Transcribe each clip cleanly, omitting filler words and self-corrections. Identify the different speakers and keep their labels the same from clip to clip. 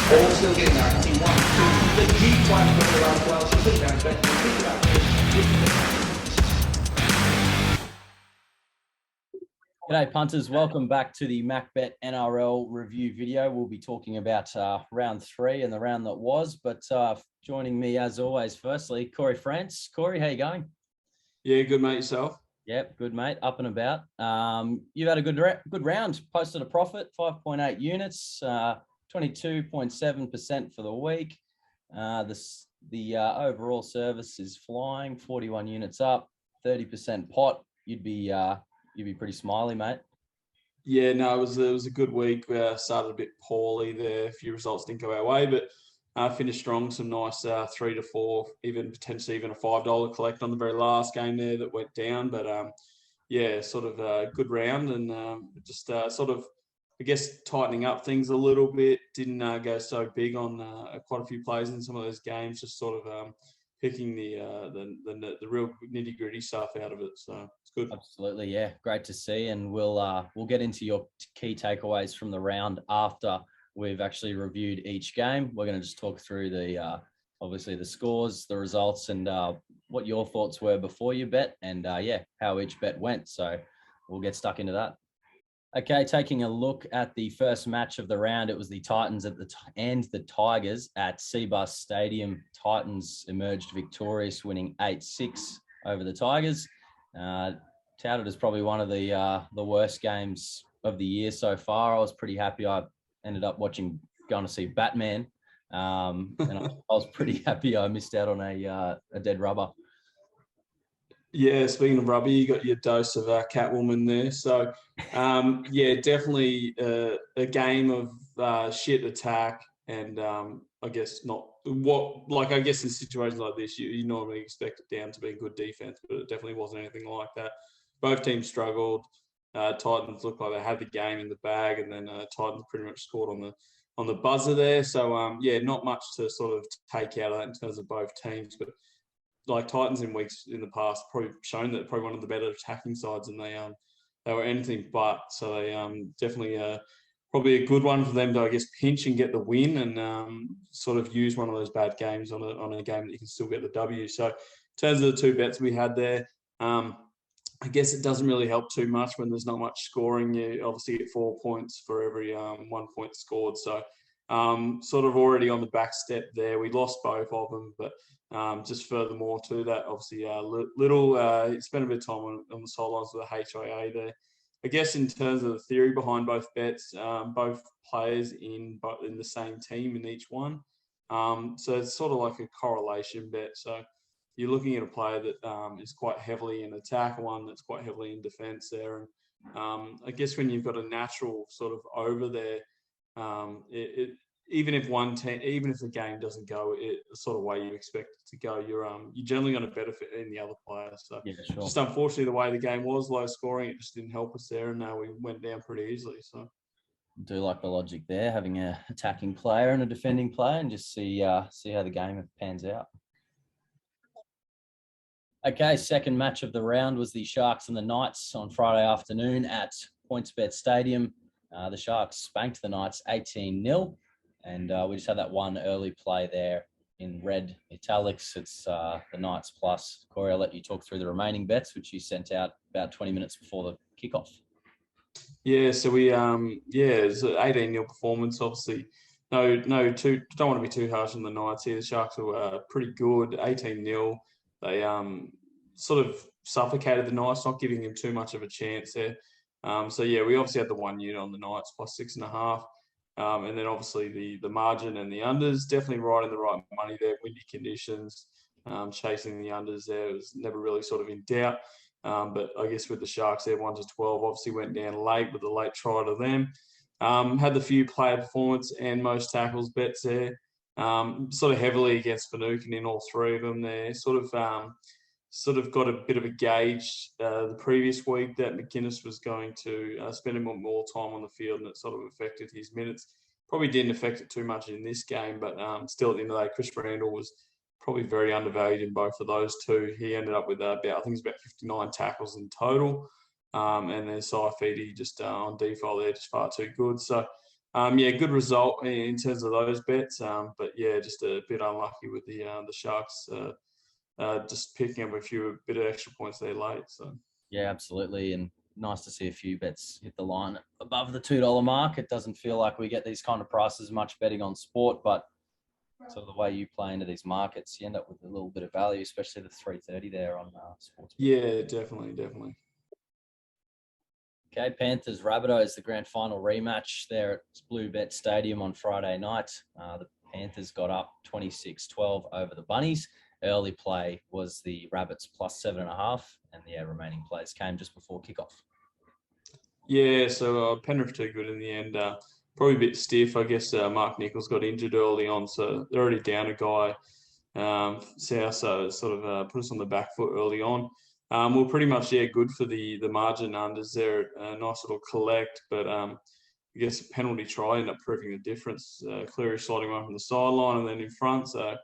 Speaker 1: All still getting there. I can see 1, 2. The G trying to put it around as well. She's putting down back. Think about
Speaker 2: G'day punters, welcome back to the MacBet NRL review video. We'll be talking about round 3 and the round that was, but joining me as always, firstly, Cory France. Cory, how you going?
Speaker 3: Yeah, good mate, yourself?
Speaker 2: Yep, good mate, up and about. You've had a good round, posted a profit, 5.8 units, 22.7% for the week. The overall service is flying, 41 units up, 30% pot. You'd be pretty smiley, mate.
Speaker 3: Yeah, no, it was a good week. We started a bit poorly there. A few results didn't go our way, but finished strong. Some nice 3 to 4, even potentially even a $5 collect on the very last game there that went down. But yeah, sort of a good round and just sort of, I guess, tightening up things a little bit. Didn't go so big on quite a few plays in some of those games. Just sort of picking the real nitty gritty stuff out of it. So it's good.
Speaker 2: Absolutely, yeah, great to see. And we'll get into your key takeaways from the round after we've actually reviewed each game. We're going to just talk through the obviously the scores, the results, and what your thoughts were before you bet, and yeah, how each bet went. So we'll get stuck into that. Okay, taking a look at the first match of the round, it was the Titans and the Tigers at Cbus Stadium. Titans emerged victorious, winning 8-6 over the Tigers. Touted as probably one of the worst games of the year so far. I was pretty happy. I ended up going to see Batman, and I was pretty happy I missed out on a dead rubber.
Speaker 3: Yeah, speaking of rubber, you got your dose of Catwoman there. So, yeah, definitely a game of shit attack, and I guess not what, like, I guess in situations like this, you normally expect it down to be good defense, but it definitely wasn't anything like that. Both teams struggled. Titans looked like they had the game in the bag, and then Titans pretty much scored on the buzzer there. So, yeah, not much to sort of take out of that in terms of both teams, but like Titans in weeks in the past probably shown that probably one of the better attacking sides, and they were anything but. So they definitely probably a good one for them to, I guess, pinch and get the win, and sort of use one of those bad games on a game that you can still get the W. So in terms of the two bets we had there, I guess it doesn't really help too much when there's not much scoring. You obviously get 4 points for every 1 point scored. So sort of already on the back step there. We lost both of them, but just furthermore to that, obviously, spent a bit of time on the sidelines with the HIA there. I guess in terms of the theory behind both bets, both players in the same team in each one. So it's sort of like a correlation bet. So you're looking at a player that is quite heavily in attack, one that's quite heavily in defence there. And I guess when you've got a natural sort of over there, even if the game doesn't go the sort of way you expect it to go, you're generally going to benefit in the other player. So
Speaker 2: yeah, sure.
Speaker 3: Just unfortunately the way the game was low scoring, it just didn't help us there, and we went down pretty easily. So
Speaker 2: do like the logic there, having an attacking player and a defending player, and just see how the game pans out. Okay, second match of the round was the Sharks and the Knights on Friday afternoon at PointsBet Stadium. The Sharks spanked the Knights 18-0, and we just had that one early play there in red italics. It's the Knights plus. Cory, I'll let you talk through the remaining bets, which you sent out about 20 minutes before the kickoff.
Speaker 3: Yeah, so we it's an 18-0 performance. Obviously, don't want to be too harsh on the Knights here. The Sharks were pretty good, 18-0. They sort of suffocated the Knights, not giving them too much of a chance there. So yeah, we obviously had the 1 unit on the Knights plus 6.5. And then obviously the margin and the unders, definitely right in the right money there. Windy conditions, chasing the unders there was never really sort of in doubt. But I guess with the Sharks there, 1 to 12, obviously went down late with the late try to them. Had the few player performance and most tackles bets there. Sort of heavily against Finucane in all 3 of them there. Sort of got a bit of a gauge the previous week that McInnes was going to spend more time on the field, and it sort of affected his minutes. Probably didn't affect it too much in this game, but still at the end of the day, Chris Randall was probably very undervalued in both of those two. He ended up with about 59 tackles in total. And then Saifidi just on default there, just far too good. So yeah, good result in terms of those bets. But yeah, just a bit unlucky with the Sharks just picking up a bit of extra points there late. So
Speaker 2: Yeah, absolutely. And nice to see a few bets hit the line above the $2 mark. It doesn't feel like we get these kind of prices much betting on sport, but sort of the way you play into these markets, you end up with a little bit of value, especially the 330 there on sports.
Speaker 3: Yeah, definitely.
Speaker 2: Okay, Panthers Rabbitohs, the grand final rematch there at Blue Bet Stadium on Friday night. The Panthers got up 26-12 over the Bunnies. Early play was the Rabbits plus 7.5, and the remaining plays came just before kickoff.
Speaker 3: Yeah, so Penrith too good in the end. Probably a bit stiff. I guess Mark Nichols got injured early on, so they're already down a guy. South, so sort of put us on the back foot early on. We're pretty much good for the margin unders there. A nice little collect, but I guess a penalty try ended up proving the difference. Cleary sliding one from the sideline and then in front, so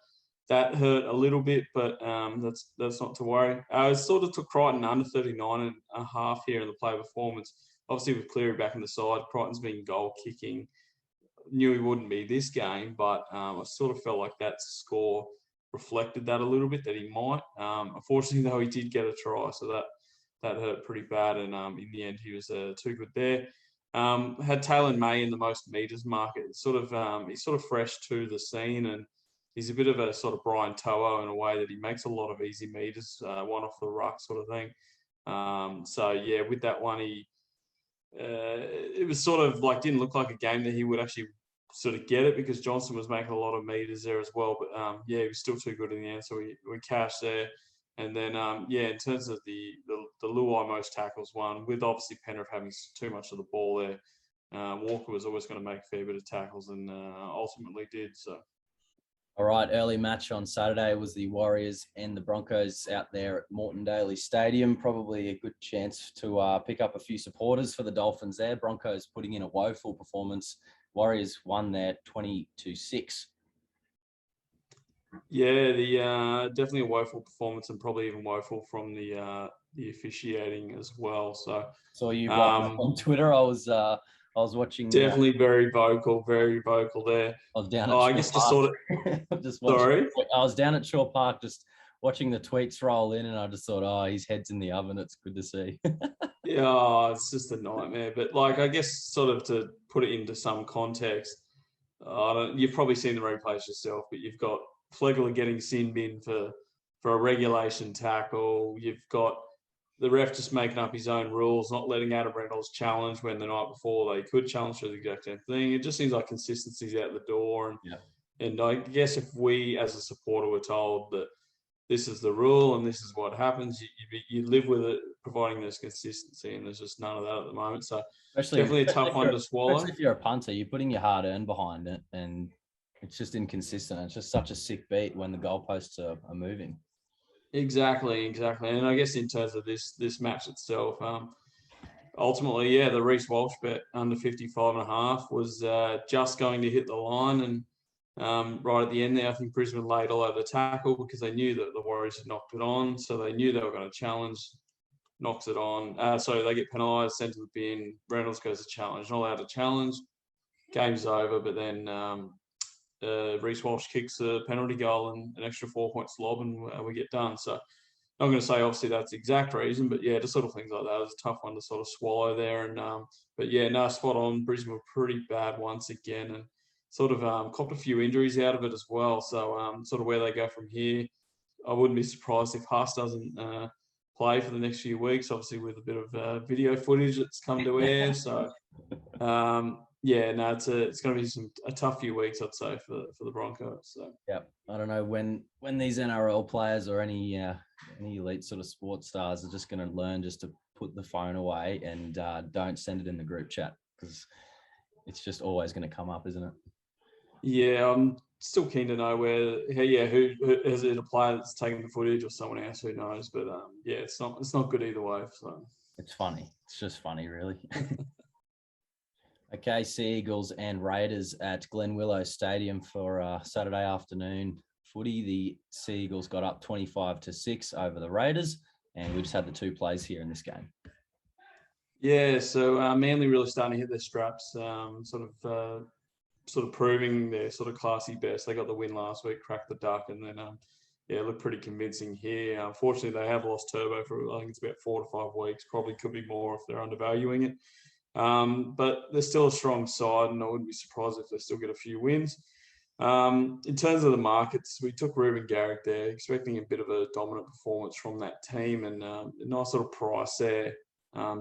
Speaker 3: that hurt a little bit, but that's not to worry. I sort of took Crichton under 39.5 here in the play performance. Obviously, with Cleary back in the side, Crichton's been goal kicking. Knew he wouldn't be this game, but I sort of felt like that score reflected that a little bit, that he might. Unfortunately, though, he did get a try, so that hurt pretty bad. And in the end, he was too good there. Had Taylor May in the most meters market. He's sort of fresh to the scene, and he's a bit of a sort of Brian To'o in a way that he makes a lot of easy meters, one off the ruck sort of thing. So yeah, with that one, it was sort of like didn't look like a game that he would actually sort of get it, because Johnson was making a lot of meters there as well. But yeah, he was still too good in the end, so we cashed there. And then yeah, in terms of the Luai most tackles one, with obviously Penrith having too much of the ball there, Walker was always going to make a fair bit of tackles, and ultimately did so.
Speaker 2: All right, early match on Saturday was the Warriors and the Broncos out there at Moreton Daily Stadium. Probably a good chance to pick up a few supporters for the Dolphins there. Broncos putting in a woeful performance. Warriors won there 20-6.
Speaker 3: Yeah, definitely a woeful performance, and probably even woeful from the officiating as well. So
Speaker 2: you on Twitter. I was watching.
Speaker 3: Definitely very vocal there.
Speaker 2: I was down at
Speaker 3: I guess just sort of.
Speaker 2: just
Speaker 3: Sorry.
Speaker 2: I was down at Shore Park just watching the tweets roll in, and I just thought, oh, his head's in the oven. It's good to see.
Speaker 3: Yeah, it's just a nightmare. But like, I guess sort of to put it into some context, you've probably seen the replays yourself, but you've got Flegler getting sin bin for a regulation tackle. You've got the ref just making up his own rules, not letting Adam Reynolds challenge when the night before they could challenge for the exact same thing. It just seems like consistency's out the door. And I guess if we as a supporter were told that this is the rule and this is what happens, you live with it, providing there's consistency, and there's just none of that at the moment. So definitely a tough one to swallow.
Speaker 2: Especially if you're a punter, you're putting your hard earned behind it, and it's just inconsistent. It's just such a sick beat when the goalposts are moving.
Speaker 3: Exactly. And I guess in terms of this match itself, ultimately, yeah, the Reece Walsh bet under 55.5 was just going to hit the line, and right at the end there, I think Brisbane laid all over the tackle because they knew that the Warriors had knocked it on, so they knew they were going to challenge. Knocks it on, so they get penalised, sent to the bin. Reynolds goes to challenge, not allowed to challenge. Game's over, but then Reece Walsh kicks a penalty goal and an extra 4-point slob, and we get done. So I'm going to say obviously that's the exact reason, but yeah, just sort of things like that. It was a tough one to sort of swallow there, and but yeah, no, spot on. Brisbane were pretty bad once again, and sort of copped a few injuries out of it as well. So sort of where they go from here, I wouldn't be surprised if Haas doesn't play for the next few weeks. Obviously, with a bit of video footage that's come to air, so. Yeah, no, it's going to be a tough few weeks, I'd say, for the Broncos. So
Speaker 2: yeah, I don't know when these NRL players or any elite sort of sports stars are just going to learn just to put the phone away and don't send it in the group chat, because it's just always going to come up, isn't it?
Speaker 3: Yeah, I'm still keen to know who is it, a player that's taking the footage or someone else, who knows? But yeah, it's not good either way. So
Speaker 2: it's funny. It's just funny, really. Okay, Sea Eagles and Raiders at Glen Willow Stadium for Saturday afternoon footy. The Sea Eagles got up 25-6 over the Raiders, and we just had the two plays here in this game.
Speaker 3: Yeah, so Manly really starting to hit their straps, sort of proving their sort of classy best. They got the win last week, cracked the duck, and then yeah, looked pretty convincing here. Unfortunately, they have lost Turbo for I think it's about 4 to 5 weeks. Probably could be more if they're undervaluing it. But they're still a strong side, and I wouldn't be surprised if they still get a few wins. In terms of the markets, we took Ruben Garrick there, expecting a bit of a dominant performance from that team, and a nice little price there.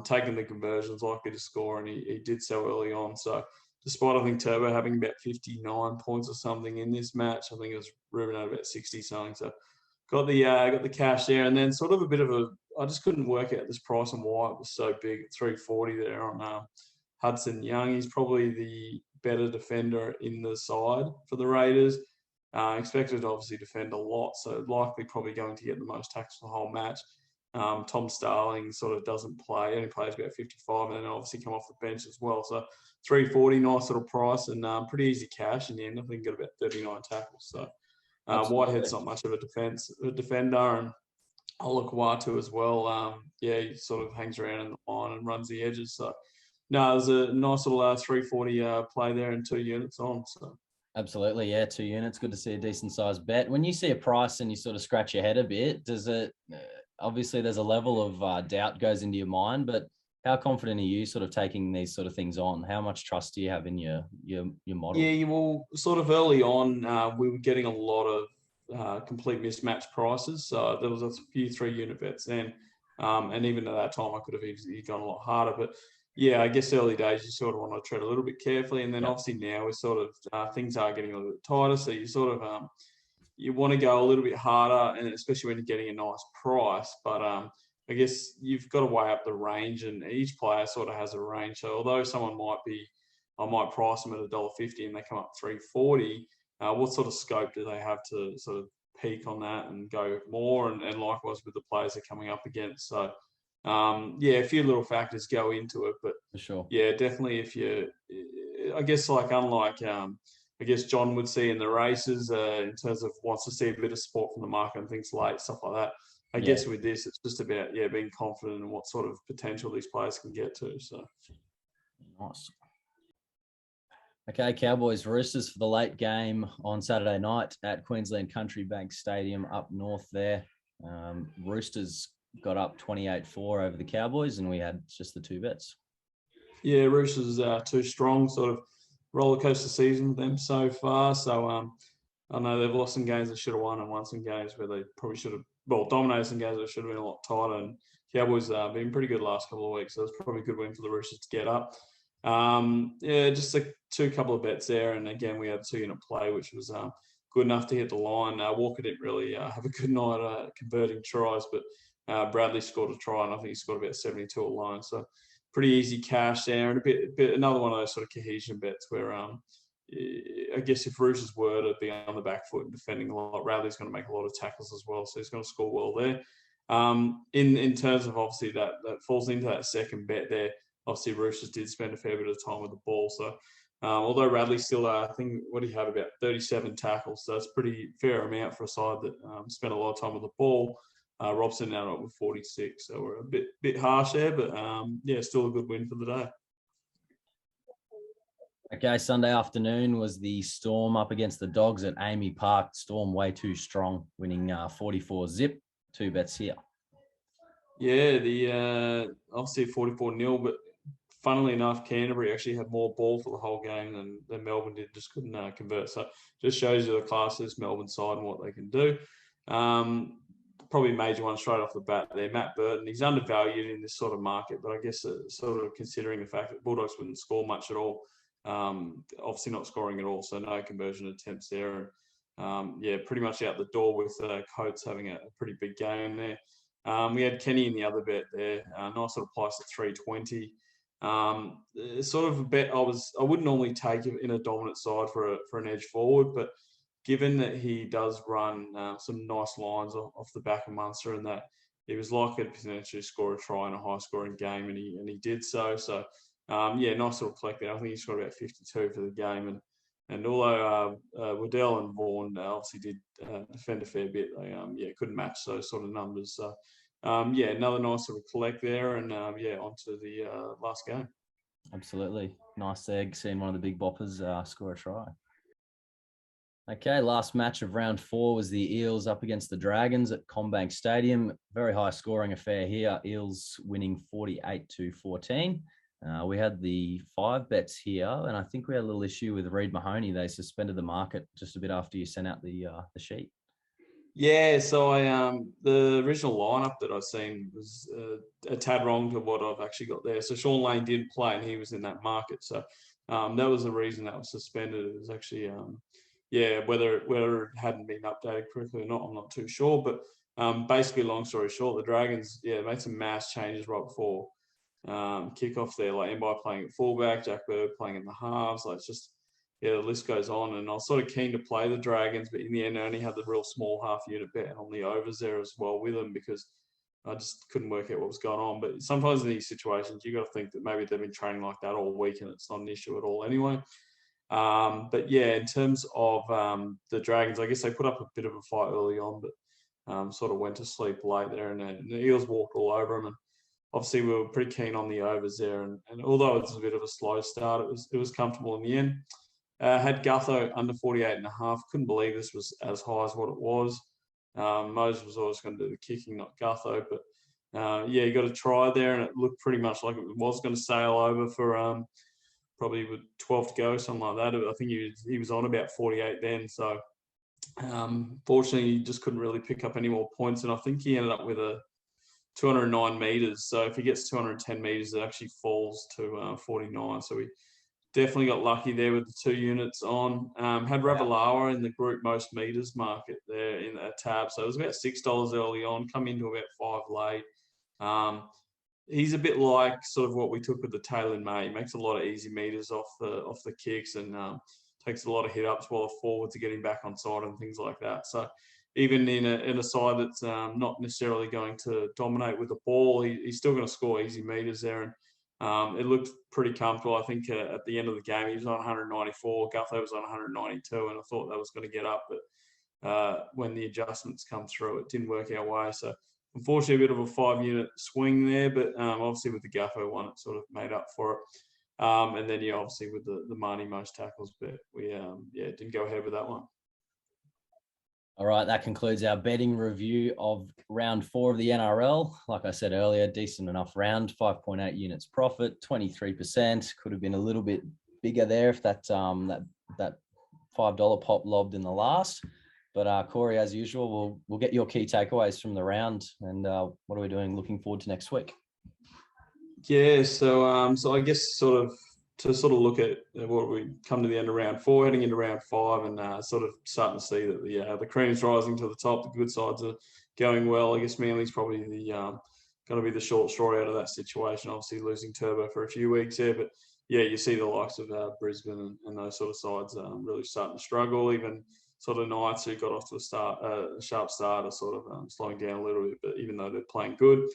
Speaker 3: Taking the conversions, likely to score, and he did so early on. So, despite I think Turbo having about 59 points or something in this match, I think it was Ruben had about 60 something. So, got the cash there, and then sort of a bit of a. I just couldn't work out this price and why it was so big at 340 there on Hudson Young. He's probably the better defender in the side for the Raiders. Expected to obviously defend a lot, so likely probably going to get the most tackles the whole match. Tom Starling sort of doesn't play, only plays about 55, and then obviously come off the bench as well. So 340, nice little price, and pretty easy cash in the end. I think got about 39 tackles. So Whitehead's not much of a defender, and Olukwatu as well. Yeah, he sort of hangs around in the line and runs the edges. So no, there's a nice little 340 play there and 2 units on. So.
Speaker 2: Absolutely, yeah, 2 units. Good to see a decent sized bet. When you see a price and you sort of scratch your head a bit, does it? Obviously, there's a level of doubt goes into your mind, but how confident are you sort of taking these sort of things on? How much trust do you have in your model?
Speaker 3: Yeah, well, sort of early on, we were getting a lot of complete mismatch prices. So there was a few 3-unit bets then. And even at that time, I could have easily gone a lot harder. But yeah, I guess early days, you sort of want to tread a little bit carefully. And then obviously now we're sort of, things are getting a little bit tighter. So you sort of, you want to go a little bit harder, and especially when you're getting a nice price. But I guess you've got to weigh up the range, and each player sort of has a range. So although someone I might price them at $1.50 and they come up 340. What sort of scope do they have to sort of peak on that and go more? And likewise with the players they're coming up against. So yeah, a few little factors go into it, but
Speaker 2: For sure.
Speaker 3: yeah, definitely I guess unlike I guess John would see in the races in terms of wants to see a bit of support from the market and things late, stuff like that. I guess with this, it's just about being confident in what sort of potential these players can get to. So
Speaker 2: nice. Okay, Cowboys Roosters for the late game on Saturday night at Queensland Country Bank Stadium up north there. Roosters got up 28-4 over the Cowboys, and we had just the 2 bets.
Speaker 3: Yeah, Roosters too strong, sort of roller coaster season with them so far. So I know they've lost some games they should have won and won some games where they probably should have, dominated some games that should have been a lot tighter. And Cowboys been pretty good the last couple of weeks, so it's probably a good win for the Roosters to get up. Yeah, just a couple of bets there, and again we had a 2-unit play, which was good enough to hit the line. Walker didn't really have a good night converting tries, but Bradley scored a try, and I think he scored about 72 alone. So pretty easy cash there, and a bit another one of those sort of cohesion bets where I guess if Roosters were to be on the back foot and defending a lot, Radley's going to make a lot of tackles as well, so he's going to score well there. In terms of obviously that falls into that second bet there. Obviously, Roosters did spend a fair bit of time with the ball. So, although Radley still, I think, what he had about 37 tackles, so that's a pretty fair amount for a side that spent a lot of time with the ball. Robson now up with 46, so we're a bit harsh there, but yeah, still a good win for the day.
Speaker 2: Okay, Sunday afternoon was the Storm up against the Dogs at Amy Park. Storm way too strong, winning 44-zip. 2 bets here.
Speaker 3: Yeah, the obviously 44-0, but funnily enough, Canterbury actually had more ball for the whole game than Melbourne did, just couldn't convert. So just shows you the class of this Melbourne side and what they can do. Probably major one straight off the bat there, Matt Burton. He's undervalued in this sort of market, but I guess sort of considering the fact that Bulldogs wouldn't score much at all, obviously not scoring at all, so no conversion attempts there. Yeah, pretty much out the door with Coates having a pretty big game there. We had Kenny in the other bet there. Nice little price at 320. Sort of a bet I wouldn't normally take in a dominant side for an edge forward, but given that he does run some nice lines off the back of Munster, and that he was likely to potentially score a try in a high-scoring game, and he did so. So yeah, nice little collect there. I think he scored about 52 for the game, and although Waddell and Vaughan obviously did defend a fair bit, they couldn't match those sort of numbers. So yeah, another nice sort of collect there, and yeah, on to the last game.
Speaker 2: Absolutely. Nice egg, seeing one of the big boppers score a try. Okay, last match of round 4 was the Eels up against the Dragons at Combank Stadium. Very high scoring affair here. Eels winning 48-14. We had the 5 bets here, and I think we had a little issue with Reid Mahoney. They suspended the market just a bit after you sent out the sheet.
Speaker 3: Yeah, so I the original lineup that I've seen was a tad wrong to what I've actually got there. So Sean Lane did play, and he was in that market. So that was the reason that was suspended. It was actually yeah, whether it hadn't been updated correctly or not, I'm not too sure. But basically, long story short, the Dragons made some mass changes right before kickoff there, like Mbai playing at fullback, Jack Bird playing in the halves. Like it's just the list goes on. And I was sort of keen to play the Dragons, but in the end, I only had the real small half unit bet on the overs there as well with them because I just couldn't work out what was going on. But sometimes in these situations, you got to think that maybe they've been training like that all week and it's not an issue at all anyway. But yeah, in terms of the Dragons, I guess they put up a bit of a fight early on, but sort of went to sleep late there, and the Eels walked all over them. And obviously, we were pretty keen on the overs there, and although it was a bit of a slow start, it was comfortable in the end. Had Gutho under 48.5. Couldn't believe this was as high as what it was. Moses was always going to do the kicking, not Gutho, but yeah, he got a try there, and it looked pretty much like it was going to sail over for probably with 12 to go, something like that. I think he was on about 48 then, so fortunately, he just couldn't really pick up any more points, and I think he ended up with a 209 meters. So if he gets 210 meters, it actually falls to 49. So we definitely got lucky there with the 2 units on. Had Ravalawa in the group most meters market there in that tab. So it was about $6 early on, come into about 5 late. He's a bit like sort of what we took with the Taylor May. He makes a lot of easy meters off the kicks and takes a lot of hit ups while the forwards are getting back on side and things like that. So even in a side that's not necessarily going to dominate with the ball, he's still going to score easy meters there. And it looked pretty comfortable. I think at the end of the game, he was on 194. Gutho was on 192, and I thought that was going to get up. But when the adjustments come through, it didn't work our way. So unfortunately, a bit of a 5-unit swing there. But obviously with the Gutho one, it sort of made up for it. And then, obviously with the Marnie most tackles, but we, didn't go ahead with that one.
Speaker 2: All right, that concludes our betting review of round 4 of the NRL. Like I said earlier, decent enough round, 5.8 units profit, 23%. Could have been a little bit bigger there if that $5 pop lobbed in the last. But Corey, as usual, we'll get your key takeaways from the round. And what are we doing? Looking forward to next week.
Speaker 3: Yeah, so I guess sort of look at what we come to the end of round 4, heading into round 5, and sort of starting to see that the cream's rising to the top. The good sides are going well. I guess Manly's probably going to be the short straw out of that situation. Obviously losing Turbo for a few weeks there, but yeah, you see the likes of Brisbane and those sort of sides really starting to struggle. Even sort of Knights who got off to a sharp start are sort of slowing down a little bit, but even though they're playing good.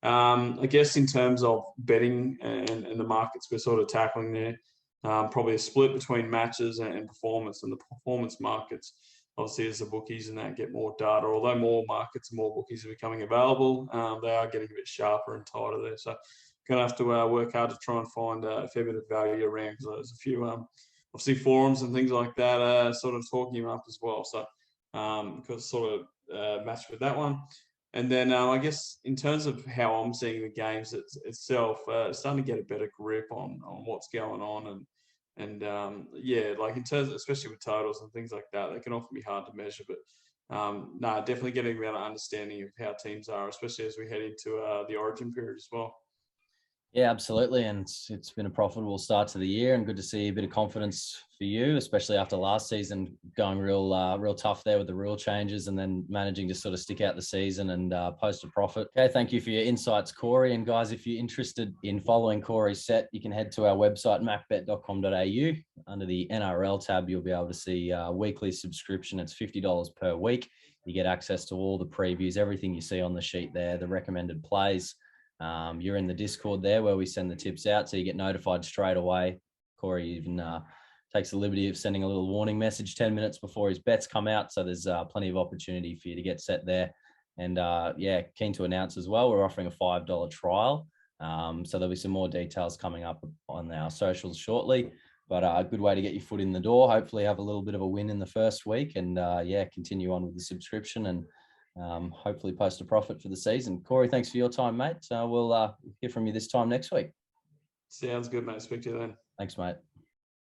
Speaker 3: I guess in terms of betting and the markets we're sort of tackling there, probably a split between matches and performance. And the performance markets, obviously, as the bookies and that get more data, although more markets and more bookies are becoming available, they are getting a bit sharper and tighter there. So going to have to work hard to try and find a fair bit of value around, because there's a few, obviously, forums and things like that sort of talking him up as well. So because sort of matched with that one. And then I guess in terms of how I'm seeing the games itself, starting to get a better grip on what's going on. And like in terms, especially with totals and things like that, they can often be hard to measure. But definitely getting a better understanding of how teams are, especially as we head into the origin period as well.
Speaker 2: Yeah, absolutely. And it's been a profitable start to the year, and good to see a bit of confidence for you, especially after last season going real tough there with the rule changes, and then managing to sort of stick out the season and post a profit. Okay, thank you for your insights, Corey. And guys, if you're interested in following Corey's set, you can head to our website, macbet.com.au. Under the NRL tab, you'll be able to see a weekly subscription. It's $50 per week. You get access to all the previews, everything you see on the sheet there, the recommended plays. You're in the Discord there where we send the tips out, so you get notified straight away. Corey even takes the liberty of sending a little warning message 10 minutes before his bets come out, so there's plenty of opportunity for you to get set there And yeah, keen to announce as well, we're offering a $5 trial. So there'll be some more details coming up on our socials shortly. But a good way to get your foot in the door. Hopefully have a little bit of a win in the first week and yeah, continue on with the subscription and hopefully post a profit for the season. Corey, thanks for your time, mate. We'll hear from you this time next week.
Speaker 3: Sounds good, mate. Speak to you then.
Speaker 2: Thanks, mate.